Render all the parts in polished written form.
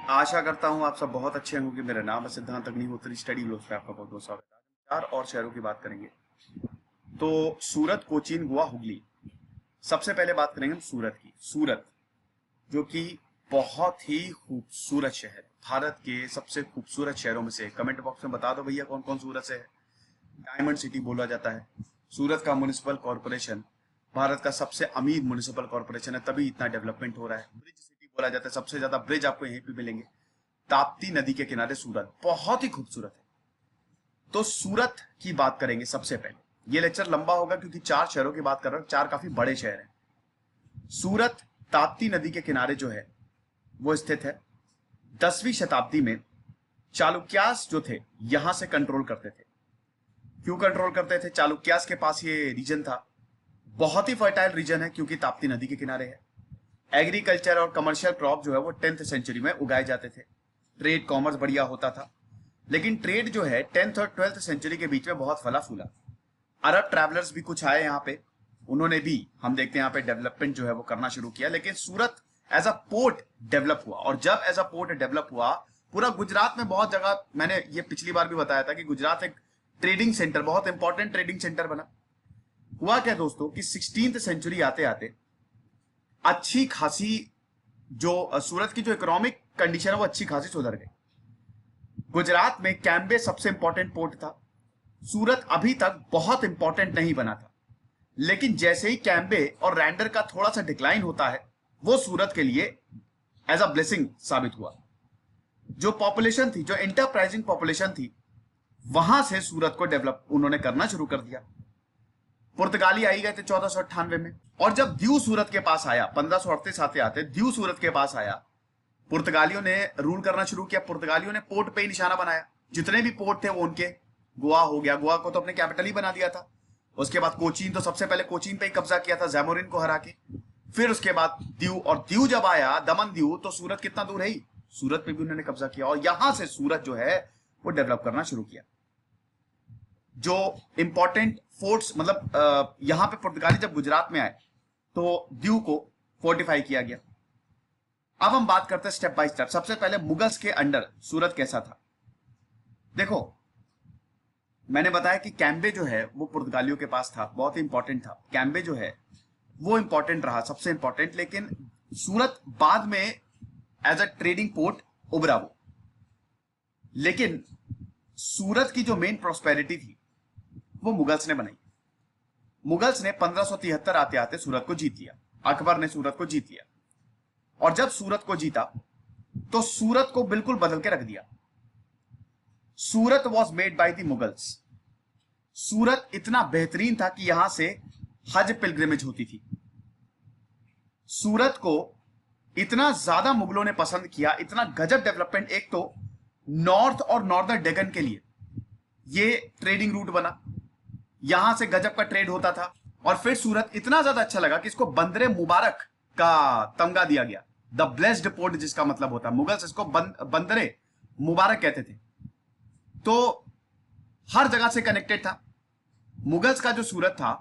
आशा करता हूँ आप सब बहुत अच्छे होंगे। मेरा नाम है सिद्धांत अग्निहोत्री। स्टडी ग्लोब्स पे आपका बहुत बहुत स्वागत है। आज हम 4 और शहरों की बात करेंगे। तो सूरत, कोचीन, गोवा, हुगली। सबसे पहले बात करेंगे हम सूरत की। सूरत जो कि बहुत ही खूबसूरत शहर, भारत के सबसे खूबसूरत शहरों में से। कमेंट बॉक्स में बता दो भैया कौन कौन सूरत से है। डायमंड सिटी बोला जाता है सूरत का। म्युनिसिपल कॉर्पोरेशन भारत का सबसे अमीर म्युनिसिपल कॉर्पोरेशन है, तभी इतना डेवलपमेंट हो रहा है। ब्रिज सिटी बोला जाता है, सबसे ज्यादा ब्रिज आपको यहीं पे मिलेंगे। ताप्ती नदी के किनारे सूरत बहुत ही खूबसूरत है। तो सूरत की बात करेंगे सबसे पहले। ये लेक्चर लंबा होगा क्योंकि 4 शहरों की बात कर रहा हूं, 4 काफी बड़े शहर हैं। सूरत ताप्ती नदी के किनारे जो है वो स्थित है। 10वीं शताब्दी में चालुक्यास जो थे यहां से कंट्रोल करते थे। क्यों कंट्रोल करते थे? चालुक्यास के पास ये रीजन था, बहुत ही फर्टाइल रीजन है क्योंकि ताप्ती नदी के किनारे है। एग्रीकल्चर और कमर्शियल क्रॉप जो है वो 10th सेंचुरी में उगाए जाते थे। ट्रेड कॉमर्स बढ़िया होता था। लेकिन ट्रेड जो है 10th और 12th सेंचुरी के बीच में बहुत फला फूला। अरब ट्रैवलर्स भी कुछ आए यहाँ पे, उन्होंने भी हम देखते हैं यहाँ पे डेवलपमेंट जो है वो करना शुरू किया। लेकिन सूरत एज अ पोर्ट डेवलप हुआ, और जब एज अ पोर्ट डेवलप हुआ पूरा गुजरात में बहुत जगह, मैंने ये पिछली बार भी बताया था कि गुजरात एक ट्रेडिंग सेंटर, बहुत इंपॉर्टेंट ट्रेडिंग सेंटर बना। हुआ क्या दोस्तों कि 16th सेंचुरी आते आते अच्छी खासी जो सूरत की जो इकोनॉमिक कंडीशन है वो अच्छी खासी सुधर गई। गुजरात में कैम्बे सबसे इंपॉर्टेंट पोर्ट था। सूरत अभी तक बहुत इंपॉर्टेंट नहीं बना था, लेकिन जैसे ही कैम्बे और रैंडर का थोड़ा सा डिक्लाइन होता है वो सूरत के लिए एज अ ब्लेसिंग साबित हुआ। जो पॉपुलेशन थी, जो इंटरप्राइजिंग पॉपुलेशन थी, वहां से सूरत को डेवलप उन्होंने करना शुरू कर दिया। पुर्तगाली आई गए थे 1498 में, और जब दीव सूरत के पास आया 1538 आते आते दीव सूरत के पास आया, पुर्तगालियों ने रूल करना शुरू किया। पुर्तगालियों ने पोर्ट पे ही निशाना बनाया। जितने भी पोर्ट थे वो उनके। गोवा हो गया, गोवा को तो अपने कैपिटल ही बना दिया था। उसके बाद कोचीन, तो सबसे पहले कोचीन पे ही कब्जा किया था जैमोरिन को हरा के। फिर उसके बाद दीव, और दीव जब आया, दमन दीव, तो सूरत कितना दूर है ही, सूरत पे भी उन्होंने कब्जा किया, और यहां से सूरत जो है वो डेवलप करना शुरू किया। जो इंपॉर्टेंट फोर्ट्स, मतलब यहां पे पुर्तगाली जब गुजरात में आए तो दीव को फोर्टिफाई किया गया। अब हम बात करते हैं स्टेप बाय स्टेप। सबसे पहले मुगल्स के अंडर सूरत कैसा था। देखो, मैंने बताया कि कैम्बे जो है वो पुर्तगालियों के पास था, बहुत ही इंपॉर्टेंट था। कैम्बे जो है वो इंपॉर्टेंट रहा, सबसे इंपॉर्टेंट। लेकिन सूरत बाद में एज अ ट्रेडिंग पोर्ट उभरा वो। लेकिन सूरत की जो मेन प्रॉस्पेरिटी थी वो मुगल्स ने बनाई। मुगल्स ने 1573 आते आते सूरत को जीत लिया। अकबर ने सूरत को जीत लिया, और जब सूरत को जीता तो सूरत को बिल्कुल बदल के रख दिया। Surat was made by the Mughals. Surat इतना बेहतरीन था कि यहां से हज पिलग्रिमेज होती थी। सूरत को इतना ज्यादा मुगलों ने पसंद किया, इतना गजब डेवलपमेंट। एक तो नॉर्थ और नॉर्दर्न डेगन के लिए ये ट्रेडिंग रूट बना, यहां से गजब का ट्रेड होता था। और फिर सूरत इतना ज्यादा अच्छा लगा कि इसको बंदरे मुबारक का तमगा दिया गया, द ब्लेस्ड पोर्ट जिसका मतलब होता है। मुगल्स इसको बंदरे मुबारक कहते थे। तो हर जगह से कनेक्टेड था। मुगल्स का जो सूरत था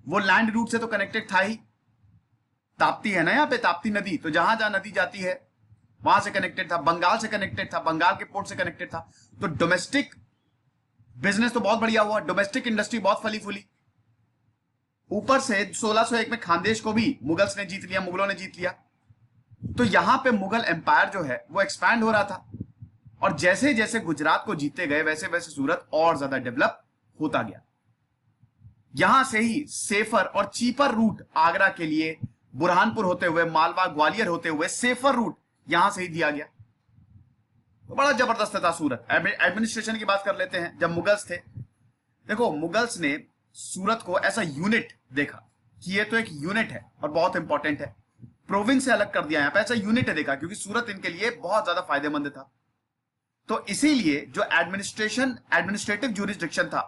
वो लैंड रूट से तो कनेक्टेड था ही। ताप्ती है ना यहाँ पे, ताप्ती नदी, तो जहां जहां नदी जाती है वहां से कनेक्टेड था। बंगाल से कनेक्टेड था, बंगाल के पोर्ट से कनेक्टेड था। तो डोमेस्टिक बिजनेस तो बहुत बढ़िया हुआ, डोमेस्टिक इंडस्ट्री बहुत फली फूली। ऊपर से 1601 में खानदेश को भी मुगल्स ने जीत लिया, मुगलों ने जीत लिया। तो यहां पे मुगल एम्पायर जो है वो एक्सपैंड हो रहा था, और जैसे जैसे गुजरात को जीतते गए वैसे वैसे सूरत और ज्यादा डेवलप होता गया। यहां से ही सेफर और चीपर रूट आगरा के लिए, बुरहानपुर होते हुए, मालवा ग्वालियर होते हुए सेफर रूट यहां से ही दिया गया। तो बड़ा जबरदस्त था सूरत। एडमिनिस्ट्रेशन की बात कर लेते हैं। जब मुगल्स थे, देखो मुगल्स ने सूरत को ऐसा यूनिट देखा कि ये तो एक यूनिट है और बहुत इंपॉर्टेंट है। प्रोविंस से अलग कर दिया, यहां पे ऐसा यूनिट है देखा, क्योंकि सूरत इनके लिए बहुत ज्यादा फायदेमंद था। तो इसीलिए जो एडमिनिस्ट्रेटिव ज्यूरिसडिक्शन था,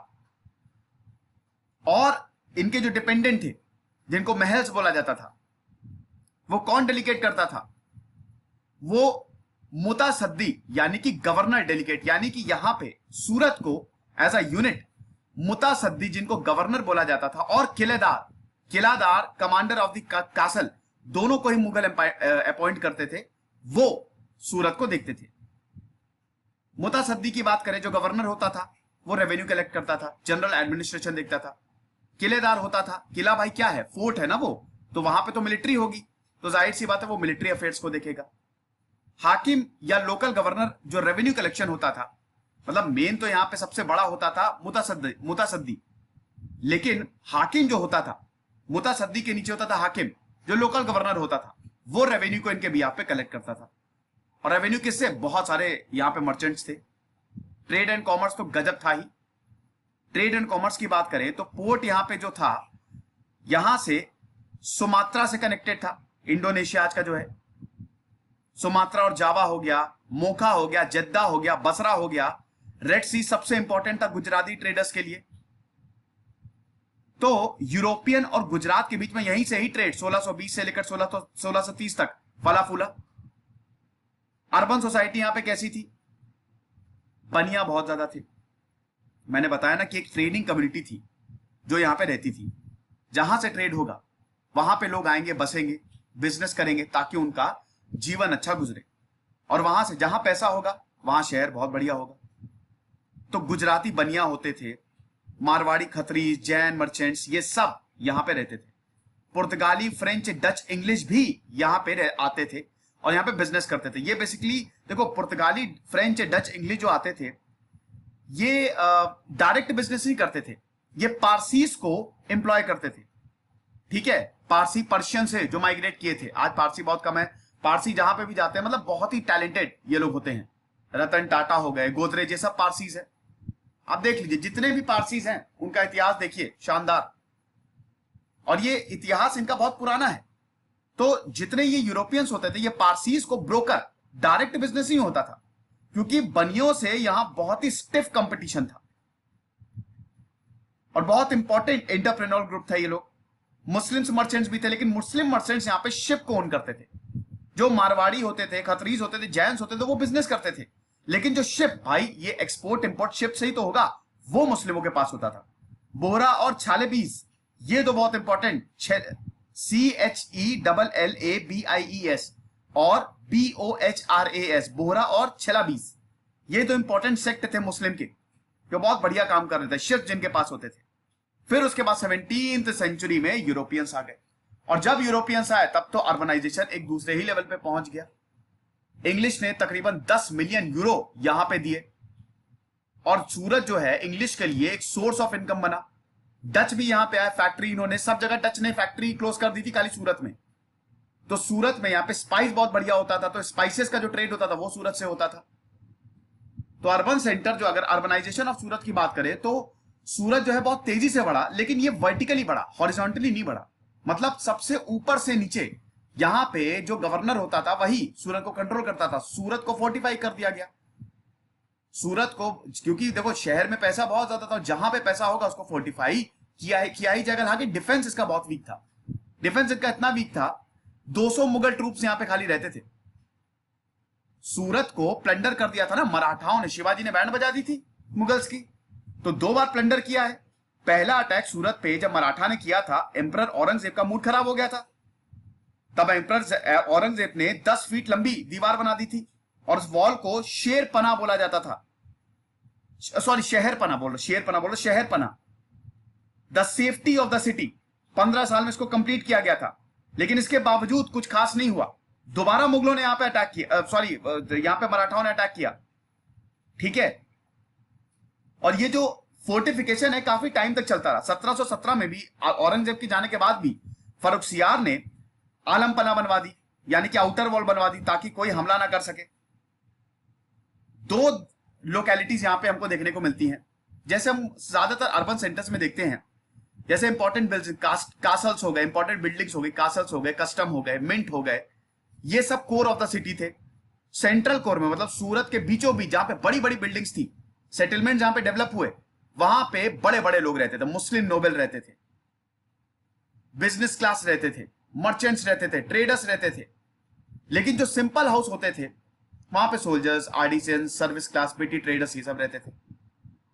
और इनके जो डिपेंडेंट थे जिनको महल्स बोला जाता था, वो कौन डेलीकेट करता था? वो मुतासद्दी यानी कि गवर्नर डेलीकेट। यानी कि यहां पे सूरत को एज अ यूनिट मुतासद्दी, जिनको गवर्नर बोला जाता था, और किलादार कमांडर ऑफ द कासल, दोनों को ही मुगल अपॉइंट करते थे। वो सूरत को देखते थे। मुतासद्दी की बात करें, जो गवर्नर होता था वो रेवेन्यू कलेक्ट करता था, जनरल एडमिनिस्ट्रेशन देखता था। किलेदार होता था, किला भाई क्या है, फोर्ट है ना वो, तो वहां पे तो मिलिट्री होगी, तो जाहिर सी बात है वो मिलिट्री अफेयर्स को देखेगा। हाकिम या लोकल गवर्नर जो रेवेन्यू कलेक्शन होता था, मतलब मेन तो यहां पे सबसे बड़ा होता था मुतासद्दी, लेकिन हाकिम जो होता था, मुतासद्दी के नीचे होता था हाकिम, जो लोकल गवर्नर होता था, वो रेवेन्यू को इनके बिहाफ पे कलेक्ट करता था। और रेवेन्यू किससे, बहुत सारे यहां पे मर्चेंट्स थे। ट्रेड एंड कॉमर्स तो गजब था ही। ट्रेड एंड कॉमर्स की बात करें तो पोर्ट यहां पे जो था, यहां से सुमात्रा से कनेक्टेड था, इंडोनेशिया आज का जो है, सुमात्रा और जावा हो गया, मोखा हो गया, जद्दा हो गया, बसरा हो गया। रेड सी सबसे इंपॉर्टेंट था गुजराती ट्रेडर्स के लिए। तो यूरोपियन और गुजरात के बीच में यहीं से ही ट्रेड 1620 से लेकर 1630 तक फला फूला। अर्बन सोसाइटी यहां पे कैसी थी, बनिया बहुत ज्यादा थे। मैंने बताया ना कि एक ट्रेडिंग कम्युनिटी थी जो यहां पे रहती थी। जहां से ट्रेड होगा वहां पे लोग आएंगे, बसेंगे, बिजनेस करेंगे, ताकि उनका जीवन अच्छा गुजरे। और वहां से जहां पैसा होगा वहां शहर बहुत बढ़िया होगा। तो गुजराती बनिया होते थे, मारवाड़ी, खत्री, जैन मर्चेंट्स, ये सब यहां पे रहते थे। पुर्तगाली, फ्रेंच, डच, इंग्लिश भी यहां पे आते थे और यहां पे बिजनेस करते थे। ये बेसिकली देखो, पुर्तगाली, फ्रेंच, डच, इंग्लिश जो आते थे, ये डायरेक्ट बिजनेस नहीं करते थे, ये पारसीस को एम्प्लॉय करते थे। ठीक है, पारसी पर्शियन से जो माइग्रेट किए थे। आज पारसी बहुत कम है, पारसी जहां पे भी जाते हैं मतलब बहुत ही टैलेंटेड ये लोग होते हैं। रतन टाटा हो गए, गोदरेज, ये सब पारसीज है। आप देख लीजिए जितने भी पारसीज हैं उनका इतिहास देखिए, शानदार। और ये इतिहास इनका बहुत पुराना है। तो जितने ये यूरोपियंस होते थे, ये पारसीज को ब्रोकर, डायरेक्ट बिजनेस नहीं होता था, क्योंकि बनियों से यहां बहुत ही स्टिफ कंपटीशन था। और बहुत इंपॉर्टेंट एंटरप्रेन्योर ग्रुप था ये लोग। मुस्लिम्स मर्चेंट्स भी थे, लेकिन मुस्लिम मर्चेंट्स यहां पे शिप को ओन करते थे। जो मारवाड़ी होते थे, खत्रीज होते थे, जैन्स होते थे, वो बिजनेस करते थे। लेकिन जो शिप, भाई ये एक्सपोर्ट इंपोर्ट शिप से ही तो होगा, वो मुस्लिमों के पास होता था। बोहरा और छालेबीज, ये तो बहुत इंपॉर्टेंट, CHELLABIES और BOHRAS, बोहरा और छलाबीज, ये तो इंपॉर्टेंट सेक्ट थे मुस्लिम के, जो बहुत बढ़िया काम कर रहे थे, शिप जिनके पास होते थे। फिर उसके बाद 17th सेंचुरी में यूरोपियंस आ गए, और जब यूरोपियंस आए तब तो अर्बनाइजेशन एक दूसरे ही लेवल पे पहुंच गया। इंग्लिश ने तकरीबन 10 मिलियन यूरो यहां पे दिए, और सूरत जो है इंग्लिश के लिए एक सोर्स ऑफ इनकम बना। डच भी यहां पे आए, फैक्ट्री इन्होंने, सब जगह डच ने फैक्ट्री क्लोज कर दी थी, खाली सूरत में। तो सूरत में यहां पे स्पाइस बहुत बढ़िया होता था, तो स्पाइसेस का जो ट्रेड होता था वो सूरत से होता था। तो अर्बन सेंटर जो, अगर अर्बनाइजेशन ऑफ सूरत की बात करें तो सूरत जो है बहुत तेजी से बढ़ा, लेकिन ये वर्टिकली बढ़ा, हॉरिजॉन्टली नहीं बढ़ा। मतलब सबसे ऊपर से नीचे यहां पे जो गवर्नर होता था वही सूरत को कंट्रोल करता था। सूरत को फोर्टिफाई कर दिया गया। सूरत को, क्योंकि देखो शहर में पैसा बहुत ज्यादा था, जहां पे पैसा होगा उसको फोर्टिफाई किया ही जाएगा। हालांकि डिफेंस इसका बहुत वीक था, डिफेंस इसका इतना वीक था, 200 मुगल ट्रूप्स यहां पे खाली रहते थे। सूरत को प्लंडर कर दिया था ना मराठाओं ने, शिवाजी ने बैंड बजा दी थी मुगल्स की, तो 2 बार प्लंडर किया है। पहला अटैक सूरत पे जब मराठा ने किया था, एम्परर औरंगजेब का मूड खराब हो गया था, तब एम्परर औरंगजेब ने 10 फीट लंबी दीवार बना दी थी, और उस वॉल को शेरपना बोला जाता था। सॉरी, शहरपना बोल रहा, शेरपना बोल रहा, शहरपना, the safety of the city. 15 साल में इसको कंप्लीट किया गया था, लेकिन इसके बावजूद कुछ खास नहीं हुआ। दोबारा मुगलों ने यहां पे अटैक किया, सॉरी यहां पे मराठाओं ने अटैक किया। ठीक है, और ये जो फोर्टिफिकेशन है काफी टाइम तक चलता रहा। 1717 में भी औरंगजेब के जाने के बाद भी फर्रुखसियार ने आलमपना बनवा दी, यानी कि आउटर वॉल बनवा दी, ताकि कोई हमला ना कर सके। 2 लोकेलिटीज यहां पे हमको देखने को मिलती हैं, जैसे हम ज्यादातर अर्बन सेंटर्स में देखते हैं, जैसे इंपॉर्टेंट बिल्डिंग, कासल्स हो गए, इंपॉर्टेंट बिल्डिंग्स हो गई, कासल्स हो गए, कस्टम हो गए, मिंट हो गए, ये सब कोर ऑफ द सिटी थे। सेंट्रल कोर में, मतलब सूरत के बीचों बीच जहां पे बड़ी बड़ी बिल्डिंग्स थी, सेटलमेंट जहां पे डेवलप हुए, वहां पे बड़े बड़े लोग रहते थे, मुस्लिम नोबल रहते थे, बिजनेस क्लास रहते थे, मर्चेंट्स रहते थे, ट्रेडर्स रहते थे। लेकिन जो सिंपल हाउस होते थे वहां पे सोल्जर्स, आर्टिजन, सर्विस क्लास, पेटी ट्रेडर्स, ये सब रहते थे।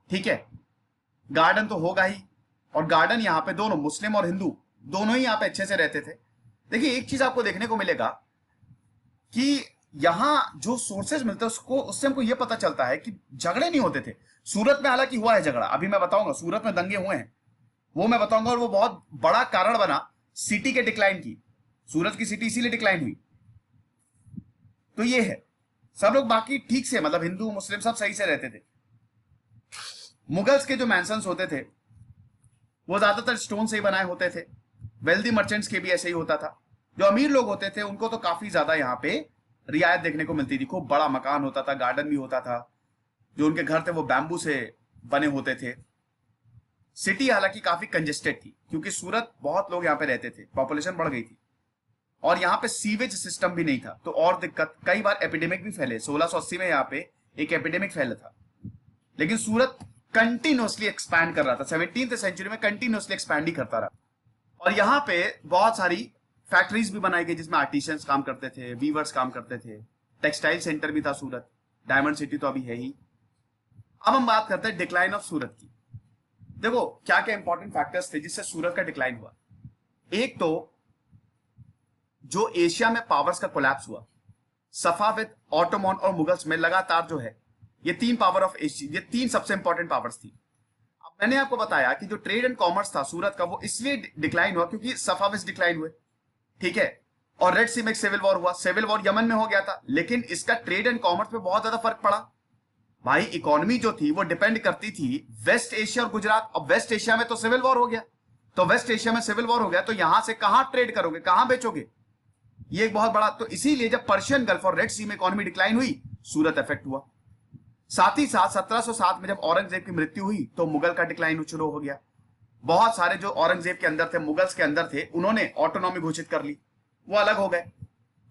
ठीक है, गार्डन तो होगा ही, और गार्डन यहां पे दोनों मुस्लिम और हिंदू दोनों ही यहां पे अच्छे से रहते थे। देखिए एक चीज आपको देखने को मिलेगा कि यहां जो सोर्सेज मिलते हैं उसको, उससे हमको ये पता चलता है कि झगड़े नहीं होते थे सूरत में। हालांकि हुआ है झगड़ा, अभी मैं बताऊंगा, सूरत में दंगे हुए हैं, वो मैं बताऊंगा, और वो बहुत बड़ा कारण बना सिटी के डिक्लाइन की। सूरत की सिटी इसीलिए डिक्लाइन हुई। तो ये है, सब लोग बाकी ठीक से, मतलब हिंदू मुस्लिम सब सही से रहते थे। मुगल्स के जो मैंसन्स होते थे वो ज्यादातर स्टोन से ही बनाए होते थे। वेल्दी मर्चेंट्स के भी ऐसे ही होता था। जो अमीर लोग होते थे उनको तो काफी ज्यादा यहाँ पे रियायत देखने को मिलती थी। खूब बड़ा मकान होता था, गार्डन भी होता था। जो उनके घर थे वो बैम्बू से बने होते थे। सिटी हालांकि काफी कंजेस्टेड थी क्योंकि सूरत बहुत लोग यहाँ पे रहते थे, पॉपुलेशन बढ़ गई थी, और यहाँ पे सीवेज सिस्टम भी नहीं था। तो और दिक्कत, कई बार एपिडेमिक भी फैले। 1680 में यहाँ पे एक एपिडेमिक फैला था। लेकिन सूरत कंटिन्यूअसली एक्सपैंड कर रहा था, 17th सेंचुरी में कंटिन्यूअसली एक्सपैंड ही करता रहा। और यहाँ पे बहुत सारी फैक्ट्रीज भी बनाई गई जिसमें आर्टिशियंस काम करते थे, वीवर्स काम करते थे। टेक्सटाइल सेंटर भी था सूरत। डायमंड सिटी तो अभी है ही। अब हम बात करते हैं डिक्लाइन ऑफ सूरत की। देखो क्या क्या इंपॉर्टेंट फैक्टर्स थे जिससे सूरत का डिक्लाइन हुआ। एक तो जो एशिया में पावर्स का कोलैप्स हुआ, सफाविद, ऑटोमन और मुगल्स में लगातार जो है, ये तीन पावर ऑफ एशिया, ये तीन सबसे इंपॉर्टेंट पावर्स थी। अब मैंने आपको बताया कि जो ट्रेड एंड कॉमर्स था सूरत का, वो इसलिए डिक्लाइन हुआ क्योंकि सफाविद डिक्लाइन हुए, ठीक है। और रेड सी में एक सिविल वॉर हुआ। सिविल वॉर यमन में हो गया था, लेकिन इसका ट्रेड एंड कॉमर्स पे बहुत ज्यादा फर्क पड़ा। भाई इकोनॉमी जो थी वो डिपेंड करती थी वेस्ट एशिया और गुजरात। अब वेस्ट एशिया में तो सिविल वॉर हो गया, तो वेस्ट एशिया में सिविल वॉर हो गया तो यहां से कहां ट्रेड करोगे, कहां बेचोगे, ये एक बहुत बड़ा। तो इसीलिए जब पर्शियन गल्फ और रेड सी में इकोनॉमी डिक्लाइन हुई, सूरत इफेक्ट हुआ। साथ ही साथ 1707 में जब औरंगजेब की मृत्यु हुई तो मुगल का डिक्लाइन शुरू हो गया। बहुत सारे जो औरंगजेब के अंदर थे, मुगल्स के अंदर थे, उन्होंने ऑटोनॉमी घोषित कर ली, वो अलग हो गए।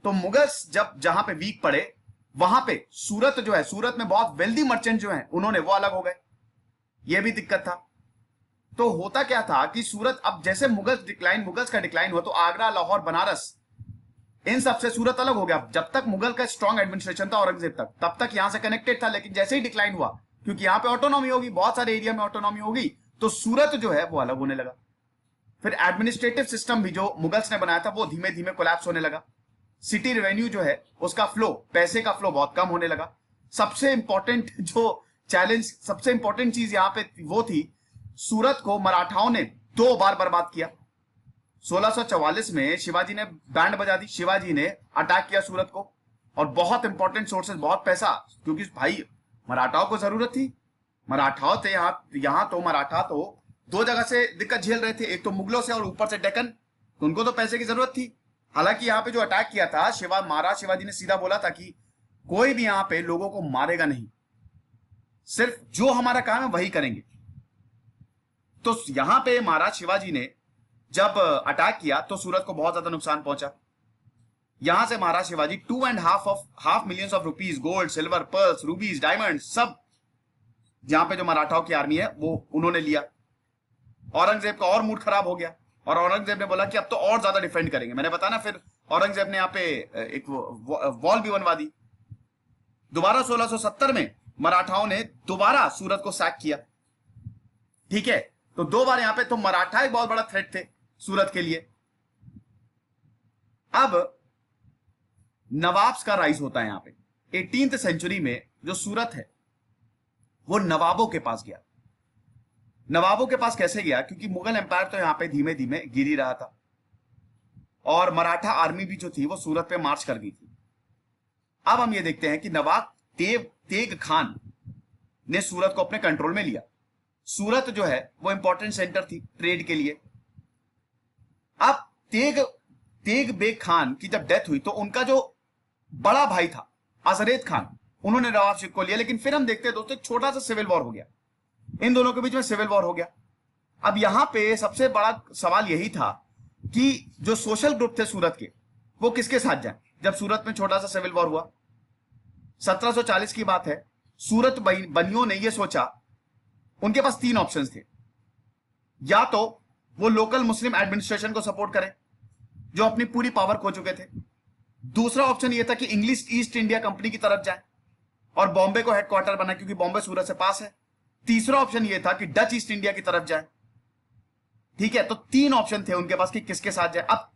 तो मुगल्स जब जहां पे वीक पड़े वहां पे सूरत जो है, सूरत में बहुत वेल्दी मर्चेंट जो हैं उन्होंने, वो अलग हो गए। ये भी दिक्कत था। तो होता क्या था कि सूरत, अब जैसे मुगल्स का डिक्लाइन हुआ तो आगरा, लाहौर, बनारस, इन सबसे सूरत अलग हो गया। जब तक मुगल का स्ट्रॉन्ग एडमिनिस्ट्रेशन था औरंगजेब तक, तब तक यहां से कनेक्टेड था। लेकिन जैसे ही डिक्लाइन हुआ, क्योंकि यहां पे ऑटोनॉमी होगी, बहुत सारे एरिया में ऑटोनॉमी होगी, तो सूरत जो है वो अलग होने लगा। फिर एडमिनिस्ट्रेटिव सिस्टम भी जो मुगल्स ने बनाया था वो धीमे धीमे कोलैप्स होने लगा। सिटी रेवेन्यू जो है उसका फ्लो, पैसे का फ्लो बहुत कम होने लगा। सबसे इंपॉर्टेंट जो चैलेंज, सबसे इंपॉर्टेंट चीज यहां पे वो थी, सूरत को मराठाओं ने 2 बार बर्बाद किया। 1644 में शिवाजी ने बैंड बजा दी, शिवाजी ने अटैक किया सूरत को, और बहुत इंपॉर्टेंट सोर्सेज, बहुत पैसा, क्योंकि भाई मराठाओं को जरूरत थी। मराठाओं थे यहां तो मराठा तो 2 जगह से दिक्कत झेल रहे थे, एक तो मुगलों से और ऊपर से डेक्कन, तो उनको तो पैसे की जरूरत थी। हालांकि यहाँ पे जो अटैक किया था, महाराज शिवाजी ने सीधा बोला था कि कोई भी यहाँ पे लोगों को मारेगा नहीं, सिर्फ जो हमारा काम है वही करेंगे। तो यहां पे महाराज शिवाजी ने जब अटैक किया तो सूरत को बहुत ज्यादा नुकसान पहुंचा। यहां से Maharaj Shivaji 2.5 million of rupees, gold, silver, pearls, rubies, diamond, सब जहां पे जो मराठाओं की आर्मी है वो उन्होंने लिया। औरंगजेब का और मूड खराब हो गया और औरंगजेब ने बोला कि अब तो और ज्यादा डिफेंड करेंगे। मैंने बताया ना, फिर औरंगजेब ने यहाँ पे एक वॉल भी बनवा दी। दोबारा 1670 में मराठाओं ने दोबारा सूरत को सैक किया, ठीक है। तो 2 बार यहां पे, तो मराठा एक बहुत बड़ा थ्रेट थे सूरत के लिए। अब नवाब्स का राइज होता है यहां पे। 18th सेंचुरी में जो सूरत है वो नवाबों के पास गया। नवाबों के पास कैसे गया? क्योंकि मुगल एम्पायर तो यहां पे धीमे धीमे गिर ही रहा था और मराठा आर्मी भी जो थी वो सूरत पे मार्च कर गई थी। अब हम ये देखते हैं कि नवाब तेग खान ने सूरत को अपने कंट्रोल में लिया। सूरत जो है वो इंपॉर्टेंट सेंटर थी ट्रेड के लिए। अब तेग बेग खान की जब डेथ हुई तो उनका जो बड़ा भाई था अजरेद खान, उन्होंने नवाबशिप को लिया। लेकिन फिर हम देखते हैं दोस्तों, एक छोटा सा सिविल वॉर हो गया, इन दोनों के बीच में सिविल वॉर हो गया। अब यहां पे सबसे बड़ा सवाल यही था कि जो सोशल ग्रुप थे सूरत के, वो किसके साथ जाए। जब सूरत में छोटा सा सिविल वॉर हुआ, 1740 की बात है, सूरत बनियों ने यह सोचा, उनके पास 3 ऑप्शंस थे। या तो वो लोकल मुस्लिम एडमिनिस्ट्रेशन को सपोर्ट करें जो अपनी पूरी पावर खो चुके थे। दूसरा ऑप्शन यह था कि इंग्लिश ईस्ट इंडिया कंपनी की तरफ जाए और बॉम्बे को हेडक्वार्टर बनाए क्योंकि बॉम्बे सूरत से पास है। तीसरा ऑप्शन यह था कि डच ईस्ट इंडिया की तरफ जाए, ठीक है। तो 3 ऑप्शन थे उनके पास कि किसके साथ जाए। अब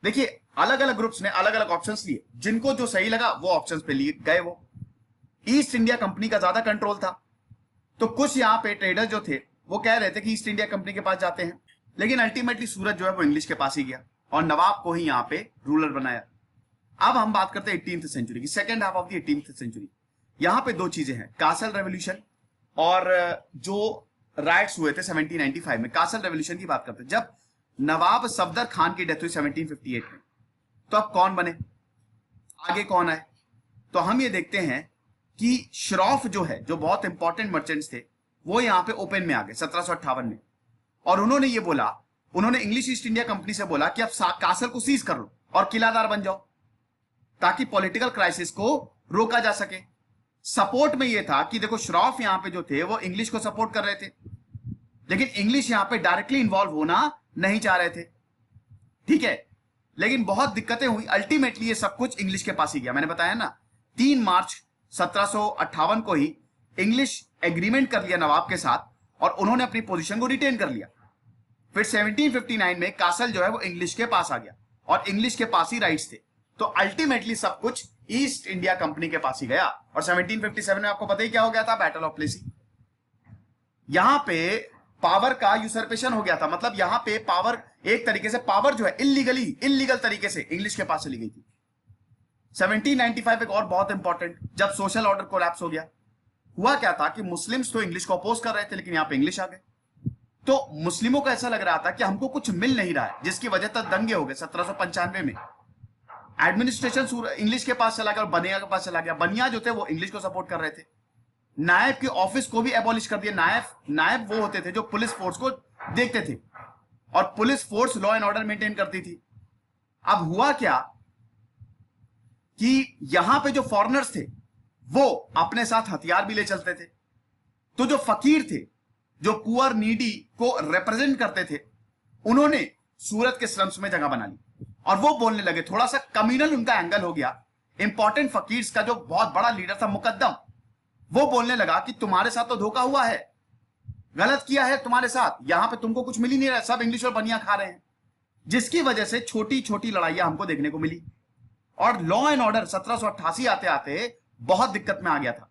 देखिए अलग अलग ग्रुप्स ने अलग अलग ऑप्शंस लिए, जिनको जो सही लगा वो ऑप्शंस पे लिए गए। वो ईस्ट इंडिया कंपनी का ज्यादा कंट्रोल था, तो कुछ यहाँ पे ट्रेडर जो थे वो कह रहे थे कि ईस्ट इंडिया कंपनी के पास जाते हैं, लेकिन अल्टीमेटली सूरत जो है वो इंग्लिश के पास ही गया और नवाब को ही यहाँ पे रूलर बनाया। अब हम बात करते हैं 18th सेंचुरी की, second half of the 18th century. यहाँ पे दो चीजें हैं, कासल रेवोल्यूशन और जो राइट्स हुए थे 1795 में। कासल रेवोल्यूशन की बात करते हैं, जब नवाब सफदर खान की डेथ हुई 1758 में, तो अब कौन बने, आगे कौन आए? तो हम ये देखते हैं कि श्रॉफ जो है, जो बहुत इंपॉर्टेंट मर्चेंट्स थे, वो यहाँ पे ओपन में आ गए 1758 में, और उन्होंने ये बोला, उन्होंने इंग्लिश ईस्ट इंडिया कंपनी से बोला कि अब कासल को सीज कर लो और किलादार बन जाओ, ताकि पॉलिटिकल क्राइसिस को रोका जा सके। सपोर्ट में ये था कि देखो श्रॉफ यहां पे जो थे वो इंग्लिश को सपोर्ट कर रहे थे, लेकिन इंग्लिश यहां पे डायरेक्टली इन्वॉल्व होना नहीं चाह रहे थे, ठीक है। लेकिन बहुत दिक्कतें हुई, अल्टीमेटली ये सब कुछ इंग्लिश के पास ही गया। मैंने बताया ना, 3 मार्च 1758 को ही इंग्लिश एग्रीमेंट कर लिया नवाब के साथ और उन्होंने अपनी पोजीशन को रिटेन कर लिया। फिर 1759 में कासल जो है वो इंग्लिश के पास आ गया और इंग्लिश के पास ही राइट्स थे, तो अल्टीमेटली सब कुछ ईस्ट इंडिया कंपनी के पास ही गया। और 1757 में आपको पता ही क्या हो गया था, बैटल ऑफ प्लेसी। यहां पे पावर का यूसर्पेशन हो गया था, मतलब यहां पे पावर, एक तरीके से पावर जो है इल्लीगल तरीके से इंग्लिश के पास चली गई थी। 1795 एक और बहुत इंपॉर्टेंट, जब सोशल ऑर्डर कोलैप्स हो गया, हुआ क्या था कि मुस्लिम्स तो इंग्लिश को अपोज कर रहे थे, लेकिन यहां पे इंग्लिश आ गए, तो मुस्लिमों को ऐसा लग रहा था कि हमको कुछ मिल नहीं रहा है, जिसकी वजह तक दंगे हो गए 1795 में। एडमिनिस्ट्रेशन इंग्लिश के पास चला गया और बनिया के पास चला गया। बनिया जो थे वो इंग्लिश को सपोर्ट कर रहे थे। नायब के ऑफिस को भी एबॉलिश कर दिया। नायब वो होते थे जो पुलिस फोर्स को देखते थे, और police force law and order maintain करती थी। अब हुआ क्या कि यहां पे जो फॉरेनर्स थे वो अपने साथ हथियार भी ले चलते थे, तो जो फकीर थे, जो पुअर नीडी को रिप्रेजेंट करते थे, उन्होंने सूरत के स्लम्स में जगह बना ली और वो बोलने लगे, थोड़ा सा कम्युनल उनका एंगल हो गया। इंपॉर्टेंट फकीर्स का जो बहुत बड़ा लीडर था मुकद्दम, वो बोलने लगा कि तुम्हारे साथ तो धोखा हुआ है, गलत किया है तुम्हारे साथ, यहां पे तुमको कुछ मिल ही नहीं रहा, सब इंग्लिश और बनिया खा रहे हैं, जिसकी वजह से छोटी छोटी लड़ाइयां हमको देखने को मिली और लॉ एंड ऑर्डर 1788 आते आते बहुत दिक्कत में आ गया था।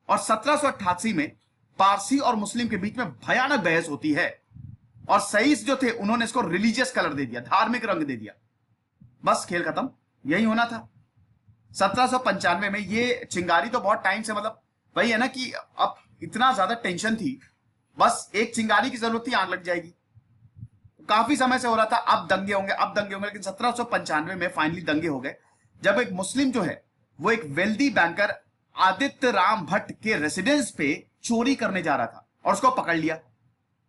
और 1788 में पारसी और मुस्लिम के बीच में भयानक बहस होती है और सईस जो थे उन्होंने इसको रिलीजियस कलर दे दिया, धार्मिक रंग दे दिया। बस खेल खत्म, यही होना था। 1795 में ये चिंगारी तो बहुत टाइम से, मतलब वही है ना कि अब इतना ज्यादा टेंशन थी, बस एक चिंगारी की जरूरत थी, आग लग जाएगी। काफी समय से हो रहा था, अब दंगे होंगे, अब दंगे होंगे, लेकिन 1795 में फाइनली दंगे हो गए, जब एक मुस्लिम जो है वो एक वेल्दी बैंकर आदित्य राम भट्ट के रेसिडेंस पे चोरी करने जा रहा था और उसको पकड़ लिया।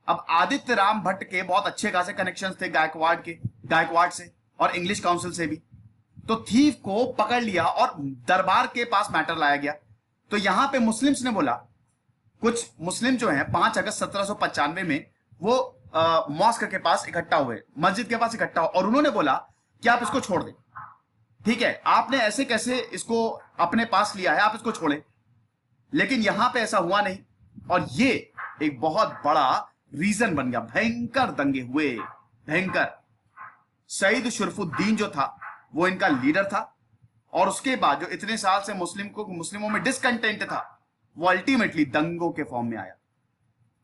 अब आदित्य राम भट्ट के बहुत अच्छे खासे कनेक्शंस थे गायकवाड़ से और इंग्लिश काउंसिल से भी, तो थीफ को पकड़ लिया और दरबार के पास मैटर लाया गया। तो यहां पे मुस्लिम्स ने बोला, कुछ मुस्लिम जो हैं 5 अगस्त 1795 में वो मॉस्क के पास इकट्ठा हुए, मस्जिद के पास इकट्ठा हुए, और उन्होंने बोला कि आप इसको छोड़ दें, ठीक है, आपने ऐसे कैसे इसको अपने पास लिया है, आप इसको छोड़ें। लेकिन यहां पे ऐसा हुआ नहीं और ये एक बहुत बड़ा रीजन बन गया। भयंकर दंगे हुए, भयंकर। सईद शरफुद्दीन जो था वो इनका लीडर था और उसके बाद जो इतने साल से मुस्लिमों में डिसकंटेंट था, वो अल्टीमेटली दंगों के फॉर्म में आया।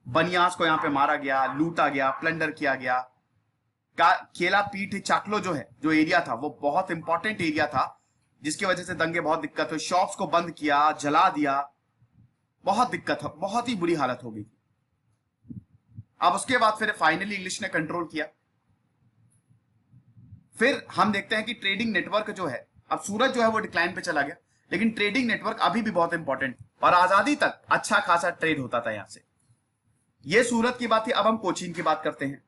बनियास को यहां पे मारा गया, लूटा गया, प्लंडर किया गया। केला पीठ चाकलो जो है, जो एरिया था, वो बहुत इंपॉर्टेंट एरिया था, जिसकी वजह से दंगे बहुत दिक्कत हुई। शॉप्स को बंद किया, जला दिया, बहुत दिक्कत, बहुत ही बुरी हालत हो गई। अब उसके बाद फिर फाइनली इंग्लिश ने कंट्रोल किया। फिर हम देखते हैं कि ट्रेडिंग नेटवर्क जो है, अब सूरत जो है वो डिक्लाइन पे चला गया, लेकिन ट्रेडिंग नेटवर्क अभी भी बहुत इंपॉर्टेंट, और आजादी तक अच्छा खासा ट्रेड होता था यहां से। ये सूरत की बात थी। अब हम कोचीन की बात करते हैं।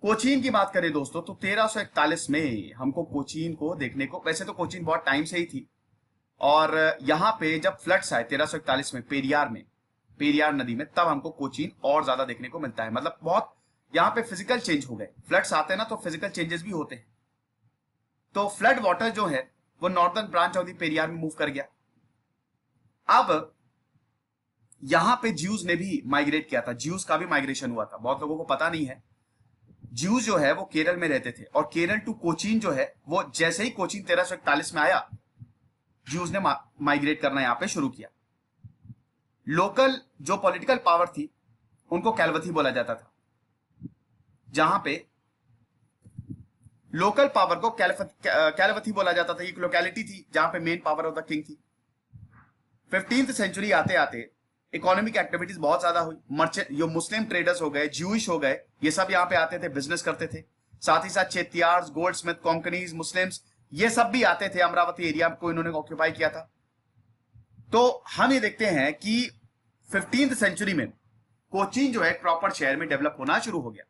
कोचीन की बात करें दोस्तों तो 1341 में हमको कोचीन को देखने को, वैसे तो कोचीन बहुत टाइम से ही थी, और यहां पे जब फ्लड्स आए 1341 में पेरियार नदी में, तब हमको कोचीन और ज्यादा देखने को मिलता है। मतलब बहुत यहां पे फिजिकल चेंज हो गए, फ्लड्स आते हैं ना तो फिजिकल चेंजेस भी होते हैं। तो फ्लड वाटर जो है वो northern branch of the Periyar में मूव कर गया। अब यहां पे ज्यूज ने भी माइग्रेट किया था, ज्यूज का भी माइग्रेशन हुआ था, बहुत लोगों को पता नहीं है। ज्यूज जो है वो केरल में रहते थे, और केरल टू कोचीन जो है वो जैसे ही कोचीन 1341 में आया, ज्यूज ने माइग्रेट करना यहां पे शुरू किया। लोकल जो पॉलिटिकल पावर थी उनको कैलवथी बोला जाता था, जहां पे लोकल पावर को कैलवथी बोला जाता था। एक लोकेलिटी थी जहां पे main power of the king थी। 15th सेंचुरी आते आते इकोनॉमिक एक्टिविटीज बहुत ज्यादा हुई। मर्चेंट जो मुस्लिम ट्रेडर्स हो गए, ज्यूइश हो गए, ये सब यहाँ पे आते थे, बिजनेस करते थे। साथ ही साथ चेतियार्स, गोल्ड स्मिथ, कोंकणीज, मुस्लिम्स, ये सब भी आते थे। अमरावती एरिया को इन्होंने ऑक्यूपाई किया था। तो हम ये देखते हैं कि 15th सेंचुरी में कोचीन जो है प्रॉपर शहर में डेवलप होना शुरू हो गया।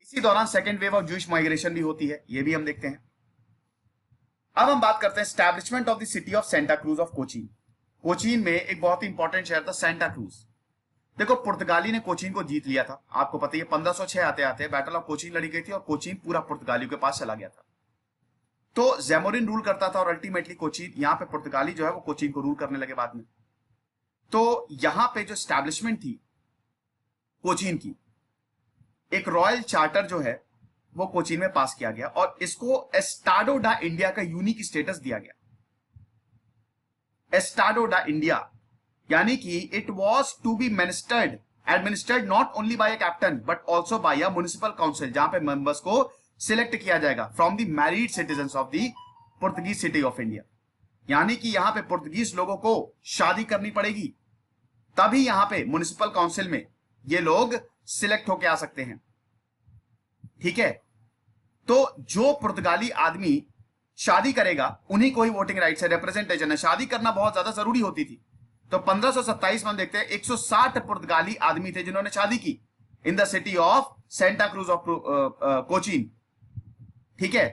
इसी दौरान second wave of Jewish migration भी होती है, ये भी हम देखते हैं। अब हम बात करते हैं establishment of the city of Santa cruise of Cochin. Cochin में एक बहुत ही इंपॉर्टेंट शहर था सेंटा क्रूज। देखो, पुर्तगाली ने कोचीन को जीत लिया था, आपको पता ही है। 1506 आते आते बैटल ऑफ कोचीन लड़ी गई थी और कोचीन पूरा पुर्तगालियों के पास चला गया था। तो जैमोरिन रूल करता था और अल्टीमेटली कोचीन, यहाँ पे पुर्तगाली जो है वो कोचीन को रूल करने लगे बाद में। तो यहां पे जो स्टैब्लिशमेंट थी कोचीन की, एक रॉयल चार्टर जो है वो कोचीन में पास किया गया और इसको एस्टाडो डा इंडिया का यूनिक स्टेटस दिया गया। एस्टाडो डा इंडिया यानी कि it was to be administered not only by a captain but also by a municipal council, जहां पे मेंबर्स को सिलेक्ट किया जाएगा from the married citizens of the Portuguese city of India. यानी कि यहां पे पुर्तगीज लोगों को शादी करनी पड़ेगी, तभी यहां पे म्युनिसिपल काउंसिल में ये लोग सिलेक्ट होके आ सकते हैं। ठीक है, तो जो पुर्तगाली आदमी शादी करेगा उन्हीं को ही वोटिंग राइट है, रिप्रेजेंटेशन है। शादी करना बहुत ज्यादा जरूरी होती थी। तो 1527 में हम देखते हैं 160 पुर्तगाली आदमी थे जिन्होंने शादी की in the city of Santa cruise of Cochin. ठीक है,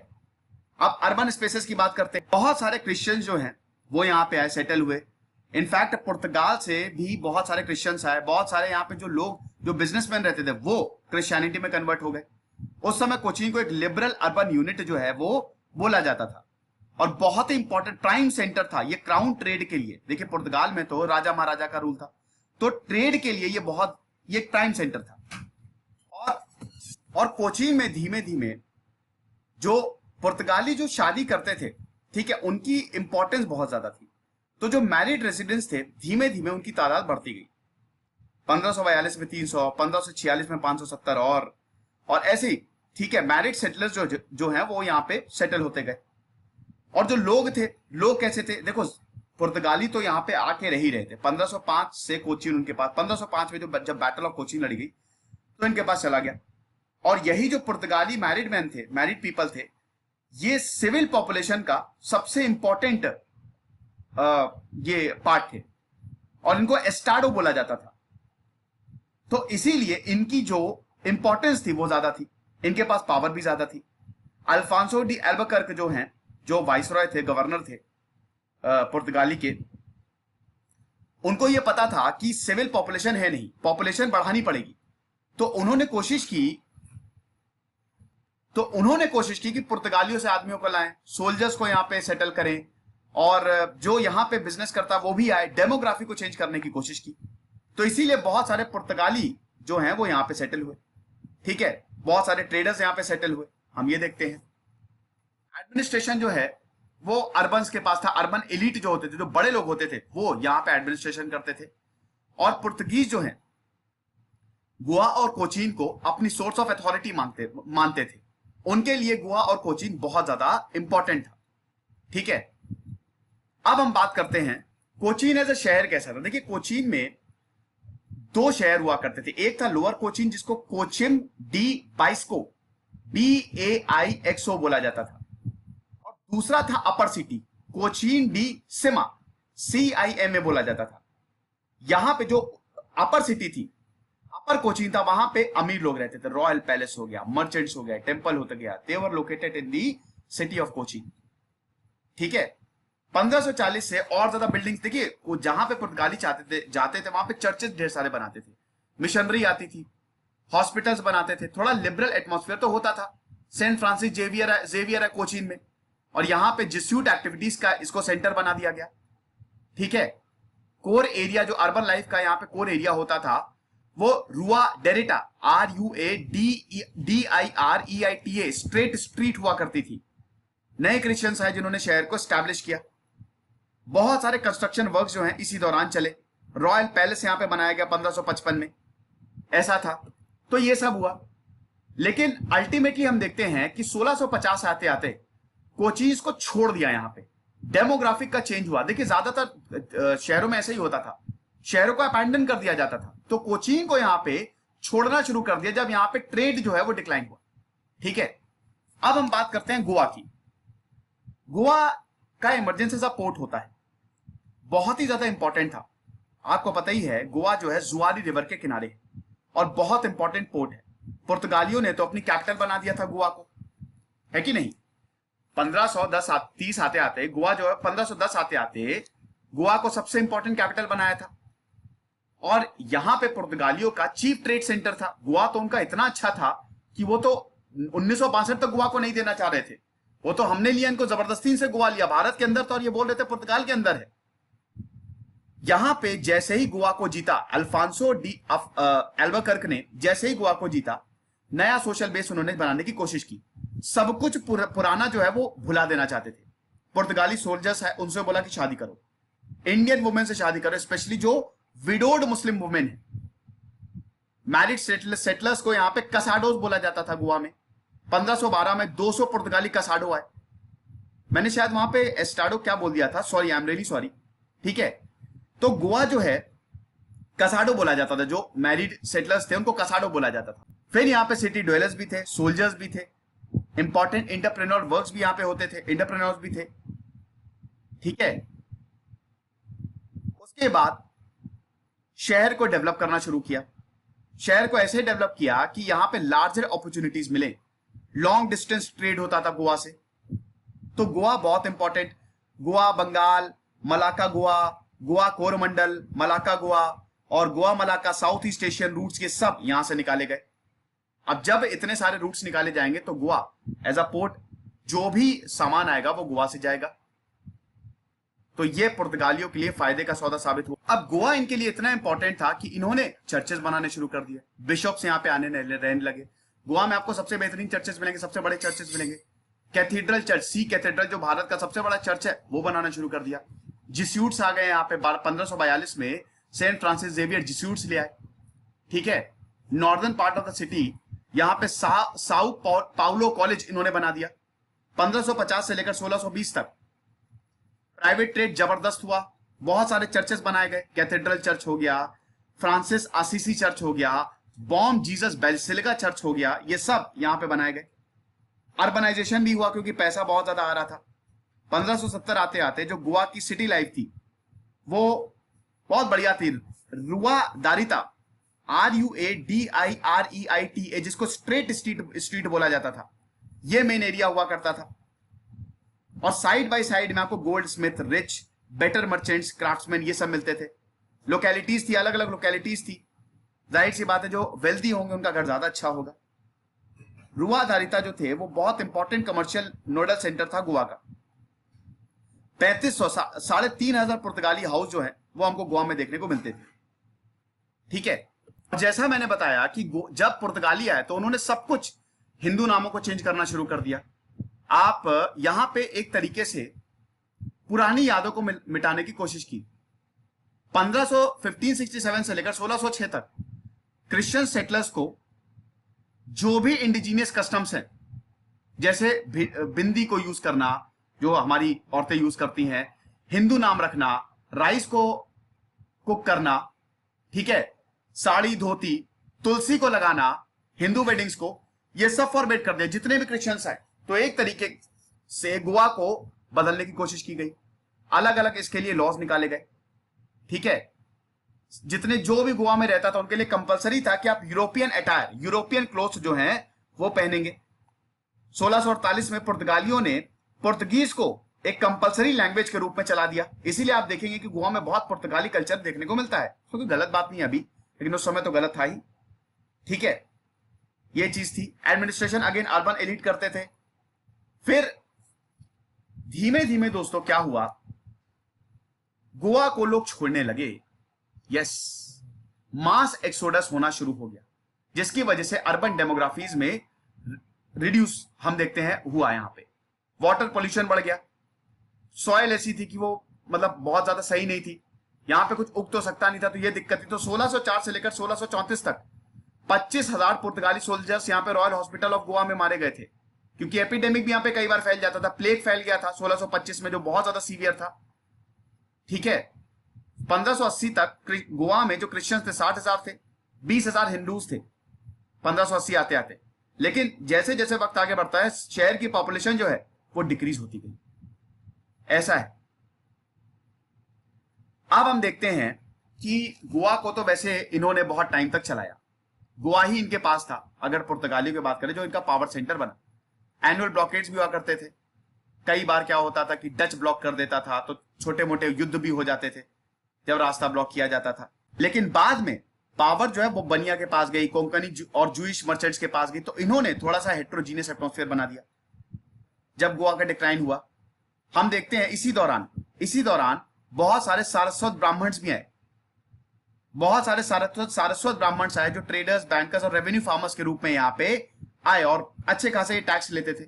अब अर्बन स्पेसेस की बात करते हैं। बहुत सारे क्रिश्चियंस जो हैं वो यहाँ पे आए, सेटल हुए। इनफैक्ट पुर्तगाल से भी बहुत सारे क्रिश्चियंस आए। बहुत सारे यहाँ पे जो लोग जो बिजनेसमैन रहते थे वो क्रिश्चियनिटी में कन्वर्ट हो गए। उस समय कोचीन को एक लिबरल अर्बन यूनिट जो है वो बोला जाता था और बहुत ही इंपॉर्टेंट प्राइम सेंटर था ये क्राउन ट्रेड के लिए। देखिए, पुर्तगाल में तो राजा महाराजा का रूल था, तो ट्रेड के लिए ये एक प्राइम सेंटर था। और कोचीन में धीमे धीमे जो पुर्तगाली जो शादी करते थे, ठीक है, उनकी इंपॉर्टेंस बहुत ज्यादा थी। तो जो मैरिड रेसिडेंट्स थे धीमे धीमे उनकी तादाद बढ़ती गई। 1542 में 300, 1546 में 570 और ऐसे ही, ठीक है, मैरिड सेटलर्स जो हैं वो यहाँ पे सेटल होते गए। और जो लोग थे, लोग कैसे थे, देखो, पुर्तगाली तो यहाँ पे आके रह ही रहे थे। 1505 से कोचीन उनके पास, 1505 में जब बैटल ऑफ कोचीन लड़ी गई तो इनके पास चला गया। और यही जो पुर्तगाली मैरिड मैन थे, मैरिड पीपल थे, ये सिविल पॉपुलेशन का सबसे इंपॉर्टेंट ये पार्ट थे और इनको एस्टाडो बोला जाता था। तो इसीलिए इनकी जो इंपॉर्टेंस थी वो ज्यादा थी, इनके पास पावर भी ज्यादा थी। अल्फांसो डी एल्बकर्क जो हैं, जो वाइसरॉय थे, गवर्नर थे पुर्तगाली के, उनको यह पता था कि सिविल पॉपुलेशन है नहीं, पॉपुलेशन बढ़ानी पड़ेगी। तो उन्होंने कोशिश की कि पुर्तगालियों से आदमियों को लाएं, सोल्जर्स को यहां पे सेटल करें और जो यहां पे बिजनेस करता वो भी आए, डेमोग्राफी को चेंज करने की कोशिश की। तो इसीलिए बहुत सारे पुर्तगाली जो हैं वो यहां पे सेटल हुए। ठीक है, बहुत सारे ट्रेडर्स यहां पे सेटल हुए, हम ये देखते हैं। एडमिनिस्ट्रेशन जो है वो अर्बन्स के पास था। अर्बन एलिट जो होते थे, जो बड़े लोग होते थे, वो यहां पे एडमिनिस्ट्रेशन करते थे। और पुर्तगीज जो हैं गोवा और कोचीन को अपनी सोर्स ऑफ अथॉरिटी मानते थे। उनके लिए गोवा और कोचीन बहुत ज्यादा इंपॉर्टेंट था। ठीक है, अब हम बात करते हैं कोचीन एज अ शहर कैसा था। देखिए, कोचीन में दो शहर हुआ करते थे। एक था लोअर कोचीन जिसको कोचिम डी बाइस्को, BAIXO बोला जाता था, और दूसरा था अपर सिटी कोचीन डी सिमा, CIMA बोला जाता था। यहां पे जो अपर सिटी थी, अपर कोचीन था, वहां पे अमीर लोग रहते थे। रॉयल पैलेस हो गया, मर्चेंट्स हो गया, टेंपल होता गया। They were located in the city of Cochin. ठीक है, 1540 से और ज्यादा बिल्डिंग्स, देखिए वो जहां पे पुर्तगाली जाते थे वहां पे चर्चेस ढेर सारे बनाते थे, मिशनरी आती थी, हॉस्पिटल्स बनाते थे। थोड़ा लिबरल एटमॉस्फेयर तो होता था। सेंट फ्रांसिस जेवियर है कोचीन में, और यहां पे जिस्यूट एक्टिविटीज का इसको सेंटर बना दिया गया। ठीक है, कोर एरिया जो अर्बन लाइफ का यहाँ पे कोर एरिया होता था वो रुआ डेरिटा, RUADIREITA, स्ट्रेट स्ट्रीट हुआ करती थी। नए क्रिश्चियंस आए जिन्होंने शहर को स्टैब्लिश किया। बहुत सारे कंस्ट्रक्शन वर्क जो हैं इसी दौरान चले। रॉयल पैलेस यहां पे बनाया गया 1555 में, ऐसा था। तो ये सब हुआ, लेकिन अल्टीमेटली हम देखते हैं कि 1650 आते आते कोचीज को छोड़ दिया। यहां पे डेमोग्राफिक का चेंज हुआ। देखिए ज्यादातर शहरों में ऐसे ही होता था, शहरों को अबैंडन कर दिया जाता था। तो कोचीन को यहां पे छोड़ना शुरू कर दिया जब यहां पे ट्रेड जो है वो डिक्लाइन हुआ। ठीक है, अब हम बात करते हैं गोवा की। गोवा का इमरजेंसी सा पोर्ट होता है, बहुत ही ज्यादा इंपॉर्टेंट था। आपको पता ही है गोवा जो है जुआरी रिवर के किनारे है और बहुत इंपॉर्टेंट पोर्ट है। पुर्तगालियों ने तो अपनी कैपिटल बना दिया था गोवा को, है कि नहीं। 1530 आते आते गोवा जो है 1510 आते आते गोवा को सबसे इंपॉर्टेंट कैपिटल बनाया था। और यहां पे पुर्तगालियों का चीफ ट्रेड सेंटर था। गोवा तो उनका इतना अच्छा था कि वो तो 1962 तक गोवा को नहीं देना चाह रहे थे। वो तो हमने लिया, इनको जबरदस्ती से गोवा लिया भारत के अंदर, तो और ये बोल रहे थे पुर्तगाल के अंदर है। यहां पे जैसे ही गोवा को जीता अल्फांसो डी एल्बकर्क ने, जैसे ही गोवा को जीता, नया सोशल बेस उन्होंने बनाने की कोशिश की। सब कुछ पुराना जो है वो भुला देना चाहते थे। पुर्तगाली सोल्जर्स है, उनसे बोला कि शादी करो, इंडियन वुमेन से शादी करो, स्पेशली जो विडोड मुस्लिम वुमेन है। मैरिड सेटलर्स को यहां पे कसाडोस बोला जाता था गोवा में। 1512 में 200 पुर्तगाली कसाडो आए। मैंने शायद वहां पे एस्टाडो क्या बोल दिया था, sorry, I am really sorry. ठीक है, तो गोवा जो है कसाडो बोला जाता था। जो मैरिड सेटलर्स थे उनको कसाडो बोला जाता था। फिर यहां पे सिटी ड्वेलर्स भी थे, सोल्जर्स भी थे, इंपॉर्टेंट इंटरप्रेन्योर वर्क्स भी यहां पे होते थे, इंटरप्रेन्योर्स भी थे। ठीक है, उसके बाद शहर को डेवलप करना शुरू किया। शहर को ऐसे डेवलप किया कि यहां पे लार्जर अपॉर्चुनिटीज मिले। लॉन्ग डिस्टेंस ट्रेड होता था गोवा से, तो गोवा बहुत important. Goa Bengal, Malacca Goa, Goa Coromandel, Malacca Goa और Goa Malacca south east Asian routes के सब यहां से निकाले गए। अब जब इतने सारे रूट्स निकाले जाएंगे तो गोवा एज अ पोर्ट जो भी सामान आएगा वो गोवा से जाएगा। तो ये पुर्तगालियों के लिए फायदे का सौदा साबित हुआ। अब गोवा इनके लिए इतना इंपॉर्टेंट था कि इन्होंने चर्चेस बनाने शुरू कर दिए। बिशॉप्स यहां पे आने रहने लगे। गोवा में आपको सबसे बेहतरीन चर्चेस मिलेंगे, सबसे बड़े चर्चेस मिलेंगे। कैथीड्रल चर्च, सी कैथीड्रल जो भारत का सबसे बड़ा चर्च है, वो बनाना शुरू कर दिया। जिस्यूट्स आ गए यहाँ पे। 1542 में सेंट फ्रांसिस जेवियर जिस्यूट्स ले आए। ठीक है, northern part of the city यहां पे साउ पाउलो कॉलेज इन्होंने बना दिया। 1550 से लेकर 1620 तक प्राइवेट ट्रेड जबरदस्त हुआ। बहुत सारे चर्चेस बनाए गए। कैथेड्रल चर्च हो गया, फ्रांसिस असीसी चर्च हो गया, बॉम जीसस बेसिलिका चर्च हो गया, ये सब यहां पे बनाए गए। अर्बनाइजेशन भी हुआ क्योंकि पैसा बहुत ज्यादा आ रहा था। 1570 आते आते जो गोवा की सिटी लाइफ थी वो बहुत बढ़िया थी। रुआ दारिता, RUADIREITA, जिसको स्ट्रेट स्ट्रीट बोला जाता था, ये मेन एरिया हुआ करता था। और साइड बाय साइड में आपको gold Smith, rich, better merchants, craftsman, ये सब मिलते थे। लोकेलिटीज थी, अलग अलग लोकेलिटीज थी। जाहिर सी बात है जो वेल्दी होंगे उनका घर ज्यादा अच्छा होगा। रुआ दारिता जो थे वो बहुत इंपॉर्टेंट कमर्शियल नोडल सेंटर था गोवा का। 3500 3,500 पुर्तगाली हाउस जो है वो हमको गोवा में देखने को मिलते थे। ठीक है, जैसा मैंने बताया कि जब पुर्तगाली आए तो उन्होंने सब कुछ हिंदू नामों को चेंज करना शुरू कर दिया। आप यहां पे एक तरीके से पुरानी यादों को मिटाने की कोशिश की। 1567 से लेकर 1606 तक क्रिश्चियन सेटलर्स को जो भी इंडिजीनियस कस्टम्स हैं, जैसे बिंदी को यूज करना जो हमारी औरतें यूज करती हैं, हिंदू नाम रखना, राइस को कुक करना, ठीक है, साड़ी धोती, तुलसी को लगाना, हिंदू वेडिंग्स को, ये सब फॉरबिड कर दिया जितने भी क्रिश्चियंस आए। तो एक तरीके से गोवा को बदलने की कोशिश की गई। अलग अलग इसके लिए लॉज निकाले गए। ठीक है, जितने जो भी गोवा में रहता था उनके लिए कंपलसरी था कि आप यूरोपियन अटायर, यूरोपियन क्लोथ्स जो हैं वो पहनेंगे। 1648 में पुर्तगालियों ने पुर्तगीज को एक कंपलसरी लैंग्वेज के रूप में चला दिया। इसीलिए आप देखेंगे कि गोवा में बहुत पुर्तगाली कल्चर देखने को मिलता है। तो कोई गलत बात नहीं है अभी, लेकिन उस समय तो गलत था ही। ठीक है, ये चीज थी। एडमिनिस्ट्रेशन अगेन अर्बन एलिट करते थे। फिर धीमे धीमे दोस्तों क्या हुआ, गोवा को लोग छोड़ने लगे। यस, मास एक्सोडस होना शुरू हो गया, जिसकी वजह से अर्बन डेमोग्राफीज में रिड्यूस हम देखते हैं हुआ। यहां पे वाटर पोल्यूशन बढ़ गया, सॉइल ऐसी थी कि वो मतलब बहुत ज्यादा सही नहीं थी, यहां पे कुछ उग तो सकता नहीं था, तो ये दिक्कत थी। तो 1604 से लेकर 1634 तक 25,000 पुर्तगाली सोल्जर्स यहाँ पे रॉयल हॉस्पिटल ऑफ गोवा में मारे गए थे, क्योंकि एपिडेमिक भी यहाँ पे कई बार फैल जाता था। प्लेग फैल गया था 1625 में, जो बहुत ज्यादा सीवियर था। ठीक है, 1580 तक गोवा में जो क्रिश्चियंस थे 60,000 थे, 20,000 हिंदूज थे 1580 आते आते। लेकिन जैसे जैसे वक्त आगे बढ़ता है, शहर की पॉपुलेशन जो है वो डिक्रीज होती गई, ऐसा है। अब हम देखते हैं कि गोवा को तो वैसे इन्होंने बहुत टाइम तक चलाया, गोवा ही इनके पास था, अगर पुर्तगालियों की बात करें, जो इनका पावर सेंटर बना। एनुअल ब्लॉकेड्स भी हुआ करते थे, कई बार क्या होता था कि डच ब्लॉक कर देता था, तो छोटे मोटे युद्ध भी हो जाते थे जब रास्ता ब्लॉक किया जाता था। लेकिन बाद में पावर जो है वो बनिया के पास गई, कोंकणी और जूइश मर्चेंट्स के पास गई, तो इन्होंने थोड़ा सा हेट्रोजीनियस एटमॉस्फेयर बना दिया। जब गोवा का डिक्लाइन हुआ, हम देखते हैं इसी दौरान बहुत सारे सारस्वत ब्राह्मण्स भी आए, बहुत सारे सारस्वत ब्राह्मण्स आए, जो ट्रेडर्स, बैंकर्स और रेवेन्यू फार्मर्स के रूप में यहाँ पे आए और अच्छे खासे टैक्स लेते थे।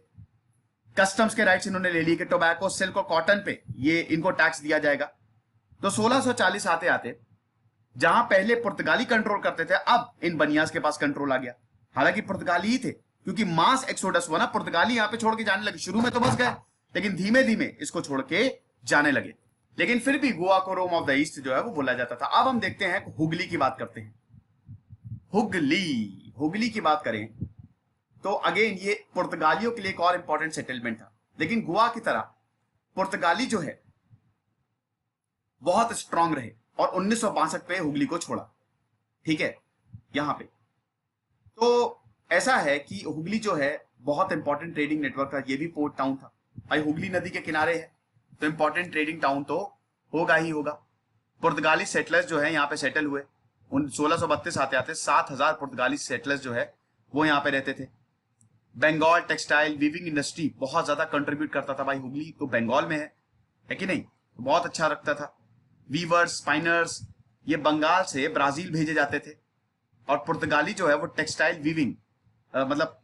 कस्टम्स के राइट्स इन्होंने ले लिए कि टोबैको, सिल्क और कॉटन पे ये इनको टैक्स दिया जाएगा। तो 1640 आते आते जहां पहले पुर्तगाली कंट्रोल करते थे, अब इन बनियास के पास कंट्रोल आ गया। हालांकि पुर्तगाली ही थे, क्योंकि मास एक्सोडस हुआ ना, पुर्तगाली यहाँ पे छोड़ के जाने लगे। शुरू में तो बस गए, लेकिन धीमे धीमे इसको छोड़ के जाने लगे। लेकिन फिर भी गोवा को रोम ऑफ द ईस्ट जो है वो बोला जाता था। अब हम देखते हैं हुगली की बात करते हैं। हुगली की बात करें तो अगेन ये पुर्तगालियों के लिए एक और इंपॉर्टेंट सेटलमेंट था, लेकिन गोवा की तरह पुर्तगाली जो है बहुत स्ट्रांग रहे और 1962 पे हुगली को छोड़ा। ठीक है, यहां पे तो ऐसा है कि हुगली जो है बहुत इंपॉर्टेंट ट्रेडिंग नेटवर्क का, ये भी पोर्ट टाउन था भाई, हुगली नदी के किनारे है, तो इंपॉर्टेंट ट्रेडिंग टाउन तो होगा ही होगा। पुर्तगाली सेटलर्स जो है यहाँ पे सेटल हुए, उन 1632 आते आते 7,000 पुर्तगाली सेटलर्स जो है वो यहाँ पे रहते थे। बंगाल टेक्सटाइल वीविंग इंडस्ट्री बहुत ज्यादा कंट्रीब्यूट करता था भाई, हुगली तो बंगाल में है कि नहीं, तो बहुत अच्छा रखता था। वीवर्स, स्पाइनर्स ये बंगाल से ब्राजील भेजे जाते थे, और पुर्तगाली जो है वो टेक्सटाइल वीविंग मतलब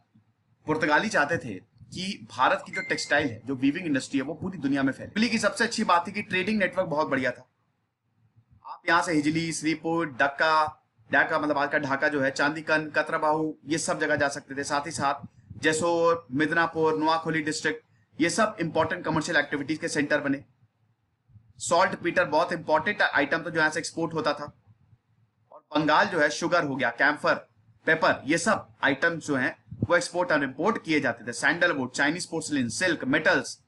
पुर्तगाली चाहते थे कि भारत की जो टेक्सटाइल है, जो वीविंग इंडस्ट्री है, वो पूरी दुनिया में फैले। हुगली की सबसे अच्छी बात थी कि ट्रेडिंग नेटवर्क बहुत बढ़िया था। आप यहाँ से हिजली, श्रीपुर, ढाका मतलब आज का ढाका जो है, चांदीकन, कतराबाहू, ये सब जगह जा सकते थे। साथ ही साथ जैसोर, मिदनापुर, नोआखोली डिस्ट्रिक्ट, ये सब इंपॉर्टेंट कमर्शियल एक्टिविटीज के सेंटर बने। सॉल्ट पीटर बहुत इंपॉर्टेंट आइटम तो जो यहाँ से एक्सपोर्ट होता था। और बंगाल जो है शुगर हो गया, कैम्फर, पेपर, ये सब आइटम्स जो हैं वो एक्सपोर्ट और इंपोर्ट किए जाते थे। Sandalwood, Chinese porcelain, silk, metals,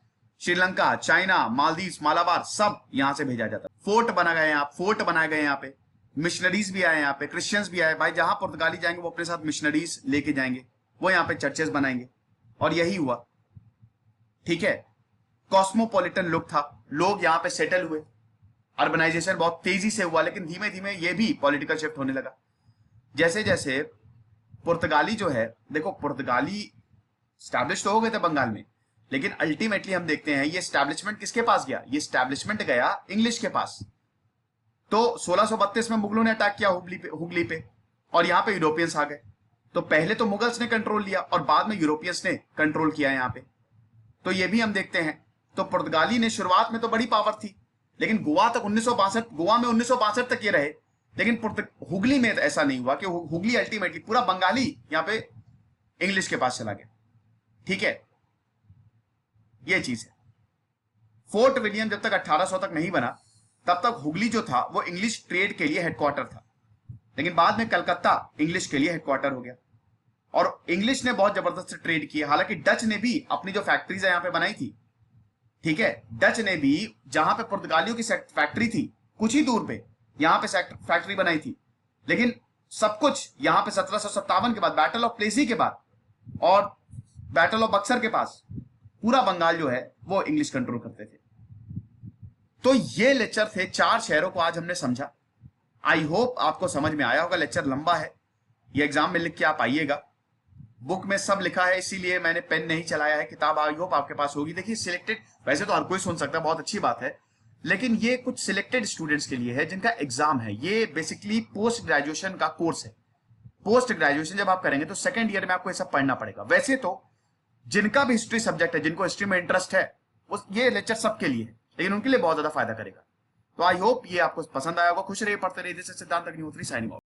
Sri Lanka, China, Maldives, Malabar, सब यहां से भेजा जाता। फोर्ट बनाए गए यहाँ पे, मिशनरीज भी आए यहाँ पे, क्रिश्चियंस भी आए भाई। जहां पुर्तगाली जाएंगे वो अपने साथ मिशनरीज लेके जाएंगे, वो यहाँ पे चर्चेस बनाएंगे, और यही हुआ। ठीक है, कॉस्मोपॉलिटन लुक था, लोग यहाँ पे सेटल हुए, अर्बनाइजेशन बहुत तेजी से हुआ, लेकिन धीमे धीमे ये भी पॉलिटिकल शिफ्ट होने लगा। जैसे जैसे पुर्तगाली जो है, देखो पुर्तगाली स्टैब्लिश तो हो गए थे बंगाल में, लेकिन अल्टीमेटली हम देखते हैं ये स्टैब्लिशमेंट किसके पास गया, ये स्टैब्लिशमेंट गया इंग्लिश के पास। तो 1632 में मुगलों ने अटैक किया हुगली पे और यहाँ पे यूरोपियंस आ गए। तो पहले तो मुगल्स ने कंट्रोल लिया और बाद में यूरोपियंस ने कंट्रोल किया यहाँ पे, तो ये भी हम देखते हैं। तो पुर्तगाली ने शुरुआत में तो बड़ी पावर थी, लेकिन गोवा में 1962 तक ये रहे, लेकिन हुगली में ऐसा नहीं हुआ कि हुगली अल्टीमेटली पूरा बंगाली यहाँ पे इंग्लिश के पास चला गया। ठीक है, ये चीज है। फोर्ट विलियम जब तक 1800 तक नहीं बना, तब तक हुगली जो था वो इंग्लिश ट्रेड के लिए हेडक्वार्टर था, लेकिन बाद में कलकत्ता इंग्लिश के लिए हेडक्वार्टर हो गया और इंग्लिश ने बहुत जबरदस्त ट्रेड किया। हालांकि डच ने भी अपनी जो फैक्ट्रीज है यहाँ पे बनाई थी, ठीक है, डच ने भी जहां पे पुर्तगालियों की फैक्ट्री थी कुछ ही दूर पे यहां पे फैक्ट्री बनाई थी, लेकिन सब कुछ यहां पे 1757 के बाद, बैटल ऑफ प्लेसी के बाद और बैटल ऑफ बक्सर के पास पूरा बंगाल जो है वो इंग्लिश कंट्रोल करते थे। तो ये लेक्चर थे 4 शहरों को आज हमने समझा। आई होप आपको समझ में आया होगा। लेक्चर लंबा है, ये एग्जाम में लिख के आप आइएगा। बुक में सब लिखा है, इसीलिए मैंने पेन नहीं चलाया है। किताब आई होप आपके पास होगी। देखिए सिलेक्टेड, वैसे तो हर कोई सुन सकता है, बहुत अच्छी बात है, लेकिन ये कुछ सिलेक्टेड स्टूडेंट्स के लिए है जिनका एग्जाम है। ये बेसिकली पोस्ट ग्रेजुएशन का कोर्स है। पोस्ट ग्रेजुएशन जब आप करेंगे तो सेकंड ईयर में आपको ये सब पढ़ना पड़ेगा। वैसे तो जिनका भी हिस्ट्री सब्जेक्ट है, जिनको हिस्ट्री में इंटरेस्ट है, उस ये लेक्चर सबके लिए है, लेकिन उनके लिए बहुत ज्यादा फायदा करेगा। तो आई होप ये आपको पसंद आया होगा। खुश रहिए, पढ़ते रहिए। दिस इज सिद्धांत अग्निहोत्री साइनिंग ऑफ।